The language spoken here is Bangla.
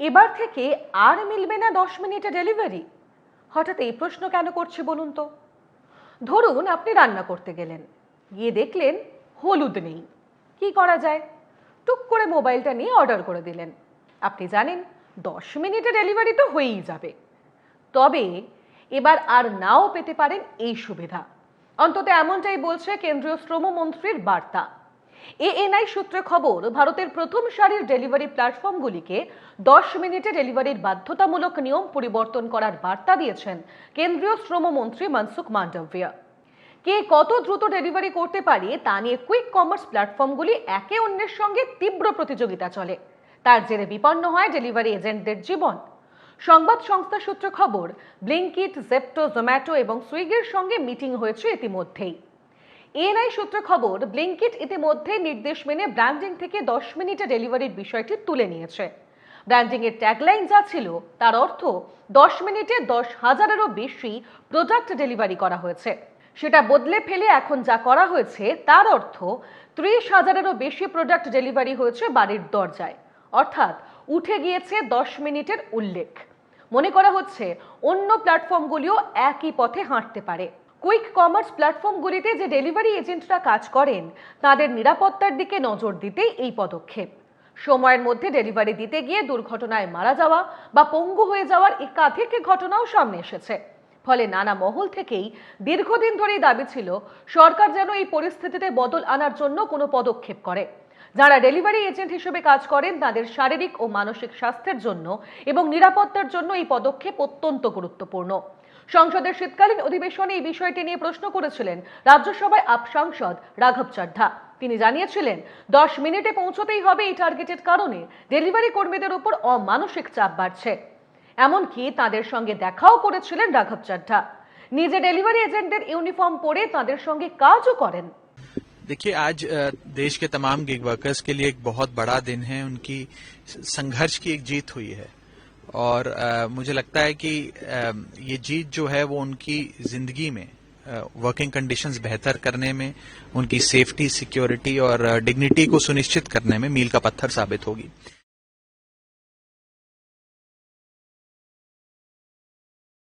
এবার থেকে আর মিলবে না 10 মিনিটে ডেলিভারি? হঠাৎ এই প্রশ্ন কেন করছে বলুন তো? ধরুন আপনি রান্না করতে গেলেন, গিয়ে দেখলেন হলুদ নেই। কি করা যায়? টুক করে মোবাইলটা নিয়ে অর্ডার করে দিলেন। আপনি জানেন 10 মিনিটে ডেলিভারি তো হয়েই যাবে। তবে এবার আর নাও পেতে পারেন এই সুবিধা। অন্তত এমনটাই বলছে কেন্দ্রীয় শ্রমমন্ত্রীর বার্তা। এএনআই সূত্রে খবর, ভারতের প্রথম সারির ডেলিভারি প্ল্যাটফর্মগুলিকে 10 মিনিটে ডেলিভারির বাধ্যতামূলক নিয়ম পরিবর্তন করার বার্তা দিয়েছেন কেন্দ্রীয় শ্রমমন্ত্রী মনসুখ মান্ডভিয়া। কে কত দ্রুত ডেলিভারি করতে পারে তা নিয়ে কুইক কমার্স প্ল্যাটফর্মগুলি একে অন্যের সঙ্গে তীব্র প্রতিযোগিতা চলে। তার জেরে বিপন্ন হয় ডেলিভারি এজেন্টদের জীবন। সংবাদ সংস্থা সূত্রে খবর, ব্লিঙ্কিট, জেপ্টো, জোম্যাটো এবং সুইগির সঙ্গে মিটিং হয়েছে ইতিমধ্যেই। এএনআই সূত্রে খবর, ব্লিঙ্কিট ইতিমধ্যে নির্দেশ মেনে ব্র্যান্ডিং থেকে 10 মিনিটে ডেলিভারির বিষয়টি তুলে নিয়েছে। ব্র্যান্ডিং এর ট্যাগলাইন যা ছিল তার অর্থ 10 মিনিটে 10,000-এরও বেশি প্রোডাক্ট ডেলিভারি করা হয়েছে। সেটা বদলে ফেলে এখন যা করা হয়েছে তার অর্থ 30,000-এরও বেশি প্রোডাক্ট ডেলিভারি হয়েছে বাড়ির দরজায়। অর্থাৎ উঠে গিয়েছে 10 মিনিটের উল্লেখ। মনে করা হচ্ছে অন্য প্ল্যাটফর্মগুলিও একই পথে হাঁটতে পারে। কুইক কমার্স প্ল্যাটফর্মগুলিতে যে ডেলিভারি এজেন্টরা কাজ করেন তাদের নিরাপত্তার দিকে নজর দিতেই এই পদক্ষেপ। সময়ের মধ্যে ডেলিভারি দিতে গিয়ে দুর্ঘটনায় মারা যাওয়া বা পঙ্গু হয়ে যাওয়ার একাধিক ঘটনাও সামনে এসেছে। ফলে নানা মহল থেকেই দীর্ঘদিন ধরেই দাবি ছিল সরকার যেন এই পরিস্থিতিতে বদল আনার জন্য কোনো পদক্ষেপ করে। যারা ডেলিভারি এজেন্ট হিসেবে কাজ করেন তাদের শারীরিক ও মানসিক স্বাস্থ্যের জন্য এবং নিরাপত্তার জন্য এই পদক্ষেপ অত্যন্ত গুরুত্বপূর্ণ। সংসদের শীতকালীন অধিবেশনে এই বিষয়টি নিয়ে প্রশ্ন করেছিলেন রাজ্যসভায় আপ সাংসদ রাঘব চাড্ডা। তিনি জানিয়েছিলেন 10 মিনিটে পৌঁছতেই হবে এই টার্গেটের কারণে ডেলিভারি কর্মীদের উপর অমানসিক চাপ বাড়ছে। এমনকি তাদের সঙ্গে দেখাও করেছিলেন রাঘব চাড্ডা। নিজে ডেলিভারি এজেন্টদের ইউনিফর্ম পরে তাদের সঙ্গে কাজও করেন। देखिए, आज देश के तमाम गिग वर्कर्स के लिए एक बहुत बड़ा दिन है। उनकी संघर्ष की एक जीत हुई है और मुझे लगता है कि ये जीत जो है वो उनकी जिंदगी में वर्किंग कंडीशंस बेहतर करने में, उनकी सेफ्टी, सिक्योरिटी और डिग्निटी को सुनिश्चित करने में मील का पत्थर साबित होगी।